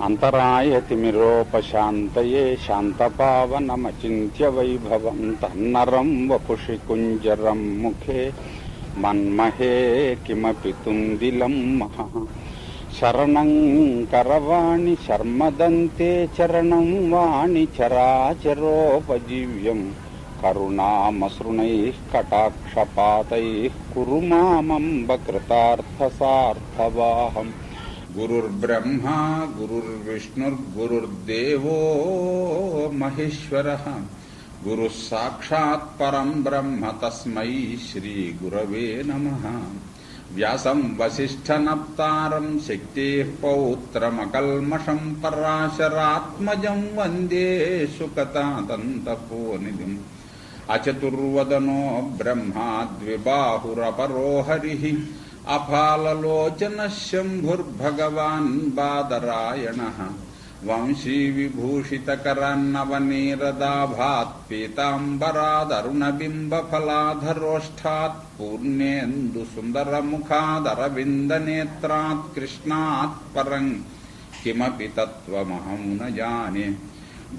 అంతరాయతిమిరోపశాంతయే శాంతపావనమచింత్య వైభవం తన్నరం వపుషి కుంజరం ముఖే మన్మహే కిమపి తుందిలం మహా శరణం కరవాణి శర్మదంతే చరణం వాణి చరాచరోపజీవ్యం కరుణామసృణైః కటాక్షపాతైః కురు మామంబ కృతార్థసార్థవాహం. గురుర్బ్రహ్మా గురుర్విష్ణుర్గురుర్దేవో మహేశ్వరః గురుః సాక్షాత్ పరం బ్రహ్మ తస్మై శ్రీ గురవే నమః. వ్యాసం వసిష్ఠనప్తారం శక్తేః పౌత్రమకల్మషం పరాశరాత్మజం వందే సుకతాదంతపోనిధిం. అచతుర్వదనో బ్రహ్మా ద్విబాహురపరో హరిః అఫాలలోచన శంభుర్భగవాన్ బాదరాయణః. వంశీ విభూషితకరన్నవనీరదాభాత్ పీతాంబరాదరుణబింబఫలాధరోష్ఠాత్ పూర్ణేందు సుందరముఖాదరవిందనేత్రాత్ కృష్ణాత్ పరం కిమపి తత్వమహం న జానే.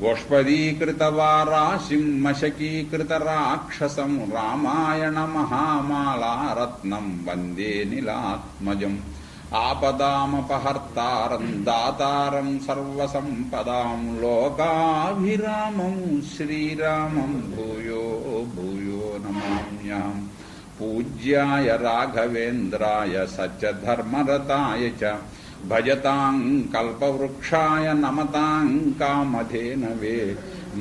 గోష్పదీకృతవారాశిం మశకీకృతరాక్షసం రామాయణ మహామాలారత్నం వందే నీలాత్మజం. ఆపదామపహర్తారం దాతారం సర్వసంపదాం లోకాభిరామం శ్రీరామం భూయో భూయో నమామ్యహం. పూజ్యాయ రాఘవేంద్రాయ సత్యధర్మరతాయ చ భజతాం కల్పవృక్షాయ నమతాం కామధేనవే.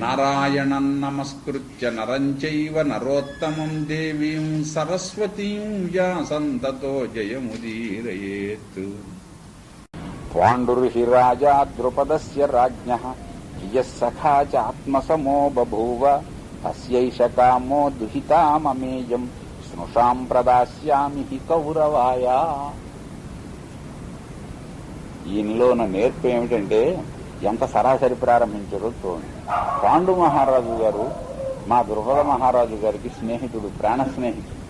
నారాయణం నమస్కృత్య నరం చైవ నరోత్తమం దేవీం సరస్వతీం వ్యాసం తతో జయముదీరయేత్. పాండుర్హి రాజా ద్రుపదస్య రాజ్ఞః ప్రియః సఖా చ ఆత్మసమో బభూవ. తస్యైష కామో దుహితామమేయం స్నుషాం ప్రదాస్యామి హి కౌరవాయ. ఈయనలోన నేర్పు ఏమిటంటే ఎంత సరాసరి ప్రారంభించారో చూడండి. పాండు మహారాజు గారు మా ద్రుపద మహారాజు గారికి స్నేహితుడు, ప్రాణ స్నేహితుడు.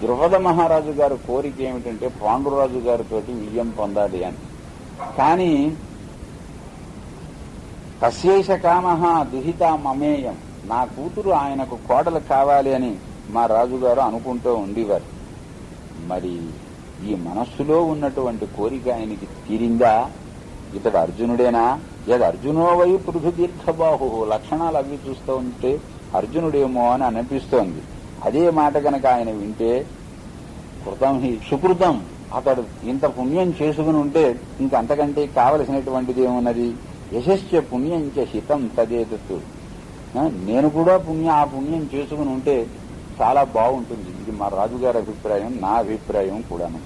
ద్రుపద మహారాజు గారు కోరిక ఏమిటంటే పాండురాజు గారితో విజయం పొందాలి అని. కానీ తస్యేష కామః దుహితామమేయం, నా కూతురు ఆయనకు కోడలు కావాలి అని మా రాజుగారు అనుకుంటూ ఉండేవారు. మరి ఈ మనస్సులో ఉన్నటువంటి కోరిక ఆయనకి తీరిందా? ఇతడు అర్జునుడేనా? యద్ అర్జునో వై పృథు దీర్ఘబాహు. లక్షణాలు అవి చూస్తూ ఉంటే అర్జునుడేమో అని అనిపిస్తోంది. అదే మాట కనుక ఆయన వింటే కృతం హి సుకృతం, అతడు ఇంత పుణ్యం చేసుకుని ఉంటే ఇంకంతకంటే కావలసినటువంటిది ఏమున్నది? యశశ్చ పుణ్యంచ హితం తదేతత్తు. నేను కూడా ఆ పుణ్యం చేసుకుని ఉంటే చాలా బాగుంటుంది. ఇది మా రాజుగారి అభిప్రాయం, నా అభిప్రాయం కూడాను.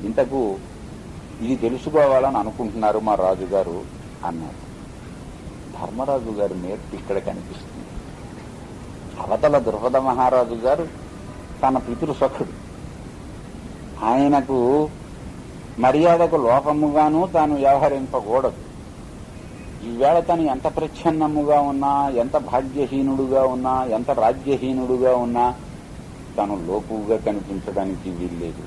ఇంతకు ఇది తెలుసుకోవాలని అనుకుంటున్నారు మా రాజుగారు అన్నారు. ధర్మరాజు గారి నేర్పు ఇక్కడ కనిపిస్తుంది. అవతల ద్రుపద మహారాజు గారు తన పితృసఖుడు, ఆయనకు మర్యాదకు లోపముగాను తాను వ్యవహరింపకూడదు. ఈవేళ తను ఎంత ప్రచ్ఛన్నముగా ఉన్నా, ఎంత భాగ్యహీనుడుగా ఉన్నా, ఎంత రాజ్యహీనుడుగా ఉన్నా తను లోపుగా కనిపించడానికి వీల్లేదు.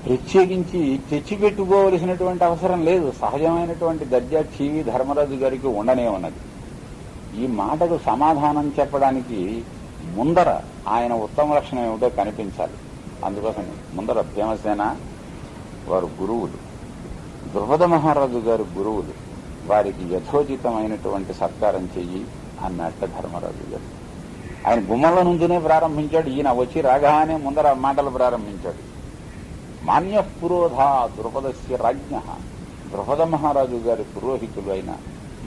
ప్రత్యేకించి తెచ్చిపెట్టుకోవలసినటువంటి అవసరం లేదు. సహజమైనటువంటి దర్జా టీవీ ధర్మరాజు గారికి ఉండనే ఉన్నది. ఈ మాటకు సమాధానం చెప్పడానికి ముందర ఆయన ఉత్తమ లక్షణం ఏమిటో కనిపించాలి. అందుకోసం ముందర భీమసేన వారు గురువులు, ద్రుపద మహారాజు గారు గురువులు, వారికి యథోచితమైనటువంటి సత్కారం చెయ్యి అన్నట్ట ధర్మరాజు గారు. ఆయన గుమ్మల నుంచినే ప్రారంభించాడు. ఈయన వచ్చి రాగానే ముందర మాటలు ప్రారంభించాడు. మాన్య పురోధా ద్రుపదస్య రాజ్ఞ. ద్రుపద మహారాజు గారి పురోహితులు అయిన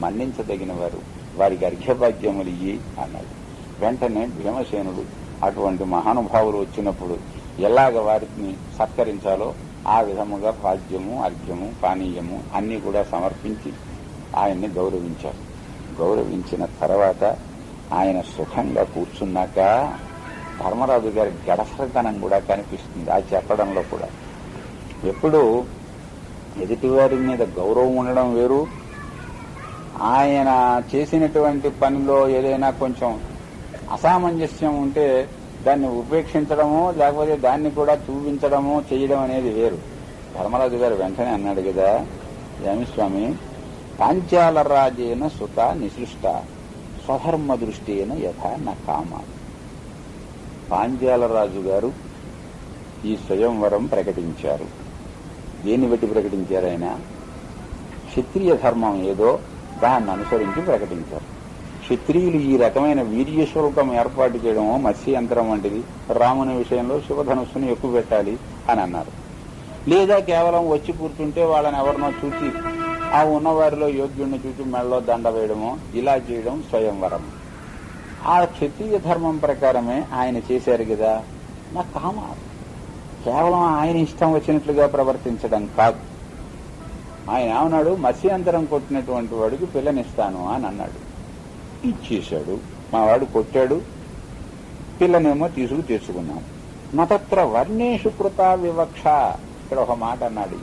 మన్నించదగిన వారు, వారికి అర్ఘ్యభాగ్యములు ఇయ్యి అన్నాడు. వెంటనే భీమసేనుడు అటువంటి మహానుభావులు వచ్చినప్పుడు ఎలాగ వారిని సత్కరించాలో ఆ విధముగా భాగ్యము, అర్ఘ్యము, పానీయము అన్నీ కూడా సమర్పించి ఆయన్ని గౌరవించారు. గౌరవించిన తర్వాత ఆయన సుఖంగా కూర్చున్నాక ధర్మరాజు గారి గడసరితనం కూడా కనిపిస్తుంది ఆ చెప్పడంలో కూడా. ఎప్పుడు ఎదుటివారి మీద గౌరవం ఉండడం వేరు, ఆయన చేసినటువంటి పనిలో ఏదైనా కొంచెం అసామంజస్యం ఉంటే దాన్ని ఉపేక్షించడమో లేకపోతే దాన్ని కూడా చూపించడమో చేయడం అనేది వేరు. ధర్మరాజు గారు వెంటనే అన్నాడు కదా, ఏమి స్వామి, పాంచాల రాజేన సుత నిసృష్ట స్వధర్మ దృష్టేన యథా న కామ. పాంచాల రాజు గారు ఈ స్వయంవరం ప్రకటించారు. దేన్ని బట్టి ప్రకటించారు? ఆయన క్షత్రియ ధర్మం ఏదో దాన్ని అనుసరించి ప్రకటించారు. క్షత్రియులు ఈ రకమైన వీర్యశుల్కం ఏర్పాటు చేయడమో మత్స్యంతరం వంటిది, రాముని విషయంలో శివధనుస్సును ఎక్కువ పెట్టాలి అని అన్నారు. లేదా కేవలం వచ్చి కూర్చుంటే వాళ్ళని ఎవరినో చూచి ఆ ఉన్నవారిలో యోగ్యుడిని చూచి మెడలో దండ వేయడమో ఇలా చేయడం స్వయంవరం. ఆ క్షత్రియ ధర్మం ప్రకారమే ఆయన చేశారు కదా. నా కామ కేవలం ఆయన ఇష్టం వచ్చినట్లుగా ప్రవర్తించడం కాదు. ఆయన ఏమన్నాడు, మత్స్యంతరం కొట్టినటువంటి వాడికి పిల్లనిస్తాను అని అన్నాడు. ఇచ్చేశాడు. మా వాడు కొట్టాడు, పిల్లనేమో తెచ్చుకున్నాం. నతత్ర వర్ణేషు కృత వివక్ష. ఇక్కడ ఒక మాట అన్నాడు.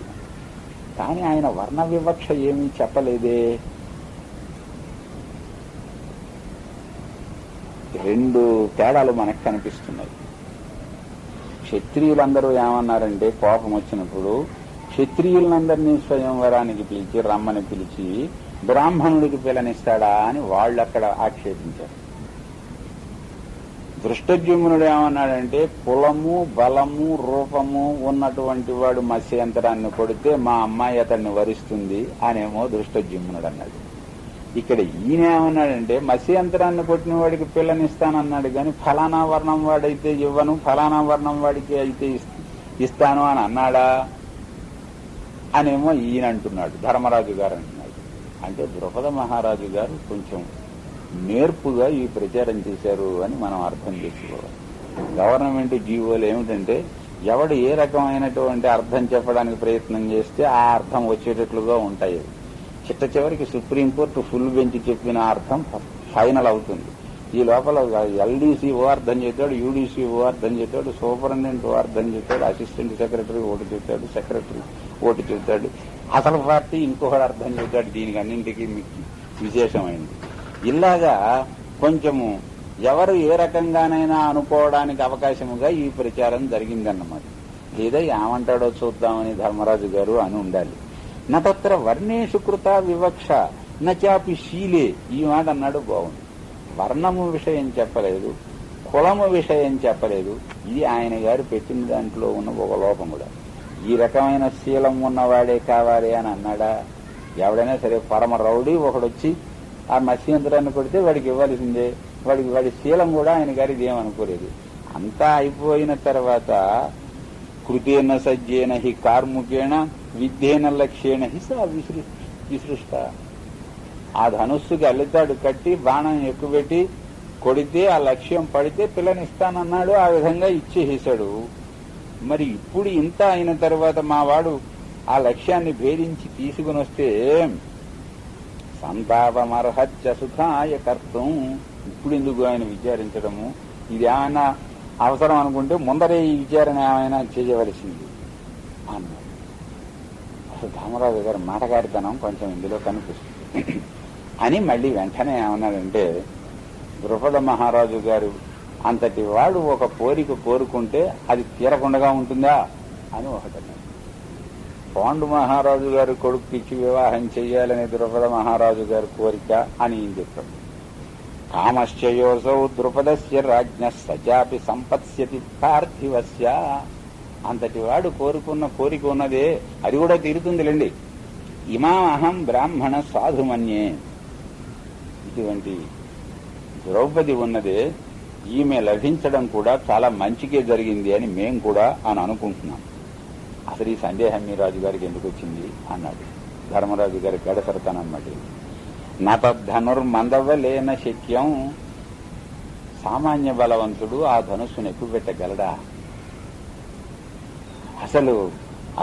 కానీ ఆయన వర్ణ వివక్ష ఏమీ చెప్పలేదే. రెండు తేడాలు మనకు కనిపిస్తున్నాయి. క్షత్రియులందరూ ఏమన్నారంటే, కోపం వచ్చినప్పుడు క్షత్రియులందరినీ స్వయంవరానికి పిలిచి రమ్మని పిలిచి బ్రాహ్మణుడికి పిల్లనిస్తాడా అని వాళ్ళు అక్కడ ఆక్షేపించారు. దృష్టద్యుమ్నుడు ఏమన్నాడంటే, కులము బలము రూపము ఉన్నటువంటి వాడు మత్స్యంతరాన్ని కొడితే మా అమ్మాయి అతన్ని వరిస్తుంది అనేమో దృష్టద్యుమ్నుడు అన్నాడు. ఇక్కడ ఈయన ఏమన్నాడంటే, మత్స్యంతరాన్ని కొట్టిన వాడికి పిల్లనిస్తానన్నాడు కానీ ఫలానా వర్ణం వాడైతే ఇవ్వను, ఫలానా వర్ణం వాడికి అయితే ఇస్తాను అని అన్నాడా అనేమో ఈయన అంటున్నాడు. ధర్మరాజు గారు అంటున్నాడు. అంటే ద్రుపద మహారాజు గారు కొంచెం నేర్పుగా ఈ ప్రచారం చేశారు అని మనం అర్థం చేసుకోవాలి. గవర్నమెంట్ జీవోలు ఏమిటంటే, ఎవడు ఏ రకమైనటువంటి అర్థం చెప్పడానికి ప్రయత్నం చేస్తే ఆ అర్థం వచ్చేటట్లుగా ఉంటాయి. చిట్ట చివరికి సుప్రీంకోర్టు ఫుల్ బెంచ్ చెప్పిన అర్థం ఫైనల్ అవుతుంది. ఈ లోపల ఎల్డీసీ ఓ అర్థం చేస్తాడు, యూడీసీ ఓ అర్థం చేస్తాడు, సూపరింటెండెంట్ ఓ అర్థం చేస్తాడు, అసిస్టెంట్ సెక్రటరీ ఓటు చెప్తాడు, సెక్రటరీ ఓటు చెప్తాడు, అసలు పార్టీ ఇంకొకటి అర్థం చెప్తాడు. దీనికి అన్నింటికి విశేషమైంది. ఇలాగా కొంచెము ఎవరు ఏ రకంగానైనా అనుకోవడానికి అవకాశముగా ఈ ప్రచారం జరిగిందన్నమాట. లేదా ఏమంటాడో చూద్దామని ధర్మరాజు గారు అని ఉండాలి. నత్ర వర్ణేషు కృత వివక్ష నచాపి శీలే. ఈ మాట అన్నాడు, బాగుంది. వర్ణము విషయం చెప్పలేదు, కులము విషయం చెప్పలేదు. ఇది ఆయన గారు పెట్టిన దాంట్లో ఉన్న ఒక లోపం కూడా. ఈ రకమైన శీలం ఉన్నవాడే కావాలి అని అన్నాడా? ఎవడైనా సరే పరమ రౌడీ ఒకడొచ్చి ఆ మత్స్యంతరాన్ని కొడితే వాడికి ఇవ్వాల్సిందే. వాడి శీలం కూడా ఆయన గారు ఇదేమనుకోలేదు. అంతా అయిపోయిన తర్వాత కృతేన సజ్జేన హి కార్ముకేణ విద్యేన లక్ష్యేణ హి సా విసృష్ట. ఆ ధనుస్సుకి అల్లితాడు కట్టి బాణం ఎక్కుపెట్టి కొడితే ఆ లక్ష్యం పడితే పిల్లనిస్తానన్నాడు. ఆ విధంగా ఇచ్చేసాడు. మరి ఇప్పుడు ఇంత అయిన తర్వాత మా వాడు ఆ లక్ష్యాన్ని భేదించి తీసుకుని వస్తే సంతాపమర్హత్య సుఖాయ కర్తం. ఇప్పుడు ఎందుకు ఆయన విచారించడము? ఇది ఏమైనా అవసరం అనుకుంటే ముందరే ఈ విచారణ ఏమైనా చేయవలసింది అన్నాడు. అసలు ధర్మరాజు గారి మాటగారితనం కొంచెం ఇందులో కనిపిస్తుంది అని మళ్ళీ వెంటనే ఏమన్నాడంటే, ద్రుపద మహారాజు గారు అంతటి వాడు ఒక కోరిక కోరుకుంటే అది తీరకుండా ఉంటుందా అని ఒకటన్నాడు. పాండు మహారాజు గారి కొడుకుకిచ్చి వివాహం చెయ్యాలని ద్రుపద మహారాజు గారి కోరిక అని ఈయన చెప్పాడు. కామశ్చయోసౌ ద్రుపదస్య రాజ్ఞ సచాపి సంపత్స్యతి పార్థివస్య. అంతటి వాడు కోరుకున్న కోరిక ఉన్నదే, అది కూడా తీరుతుందిలేండి. ఇమాహం బ్రాహ్మణ సాధుమన్యే. ఇటువంటి ద్రౌపది ఉన్నదే, ఈమె లభించడం కూడా చాలా మంచికే జరిగింది అని మేం కూడా అని అనుకుంటున్నాం. అసలు ఈ సందేహం మీ రాజుగారికి ఎందుకు వచ్చింది అన్నాడు. ధర్మరాజు గారి గడసరతనమాట. నతద్ధనుర్మందవలేన శక్యం. సామాన్య బలవంతుడు ఆ ధనుస్సును ఎక్కువ పెట్టగలడా? అసలు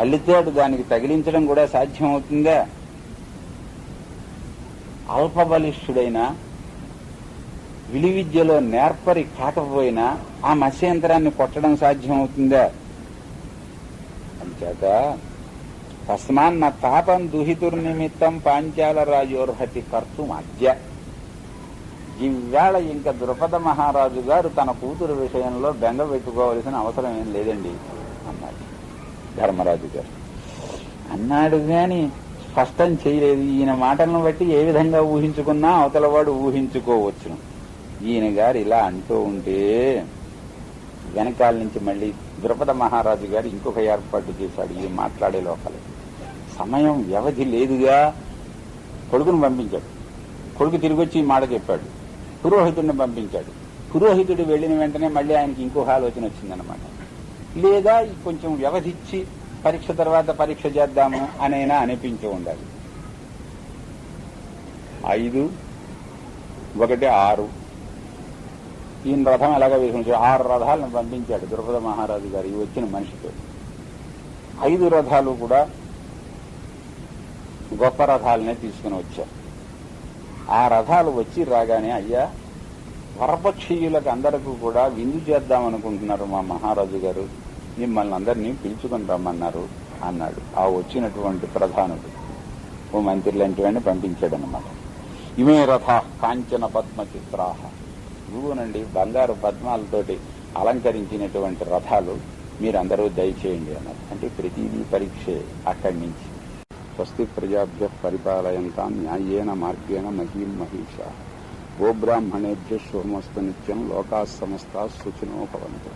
అల్లితోడు దానికి తగిలించడం కూడా సాధ్యమవుతుందా? అల్పబలిష్ఠుడైనా విలువిద్యలో నేర్పరి కాకపోయినా ఆ మత్స్యంతరాన్ని కొట్టడం సాధ్యమవుతుందా? అంచేత తస్మాన్న తాపం దుహితుర్నిమిత్తం పాంచాల రాజోర్హతి కర్తం అద్య. ఈవేళ ఇంకా ద్రుపద మహారాజు గారు తన కూతురు విషయంలో బెంగ పెట్టుకోవలసిన అవసరం ఏం లేదండి అన్నాడు ధర్మరాజు గారు. అన్నాడు గాని స్పష్టం చేయలేదు. ఈయన మాటలను బట్టి ఏ విధంగా ఊహించుకున్నా అవతలవాడు ఊహించుకోవచ్చును. ఈయన గారు ఇలా అంటూ ఉంటే వెనకాల నుంచి మళ్ళీ ద్రుపద మహారాజు గారు ఇంకొక ఏర్పాటు చేశాడు. ఈ మాట్లాడే లోపలే సమయం వ్యవధి లేదుగా కొడుకును పంపించాడు. కొడుకు తిరిగి వచ్చి ఈ మాట చెప్పాడు. పురోహితుడిని పంపించాడు. పురోహితుడు వెళ్లిన వెంటనే మళ్ళీ ఆయనకి ఇంకొక ఆలోచన వచ్చిందనమాట. లేదా కొంచెం వ్యవధిచ్చి పరీక్ష తర్వాత పరీక్ష చేద్దాము అనైనా అనిపించి ఉండాలి. 5, 1, 6 ఈయన రథం ఎలాగా వేసుకుంటాడు. 6 రథాలను పంపించాడు ద్రుపద మహారాజు గారు ఈ వచ్చిన మనిషితో. 5 రథాలు కూడా గొప్ప రథాలనే తీసుకుని వచ్చారు. ఆ రథాలు వచ్చి రాగానే, అయ్యా వరపక్షీయులకు అందరికీ కూడా విందు చేద్దామనుకుంటున్నారు మా మహారాజు గారు, మిమ్మల్ని అందరినీ పిలుచుకుని రమ్మన్నారు అన్నాడు. ఆ వచ్చినటువంటి ప్రధానుడు ఓ మంత్రి లాంటివన్నీ పంపించాడనమాట. ఇమే రథ కాంచన పద్మ చిత్రాహ, ఇవ్వనండి బంగారు పద్మాలతోటి అలంకరించినటువంటి రథాలు మీరందరూ దయచేయండి అన్నారు. అంటే ప్రతిదీ పరీక్షే. అక్కడి నుంచి స్వస్తి ప్రజాభ్య పరిపాలయంతాం న్యాయేన మార్గేణ మహీం మహిషా గోబ్రాహ్మణేభ్య శుభమస్తు నిత్యం లోకాః సమస్తాః సుఖినో భవంతు.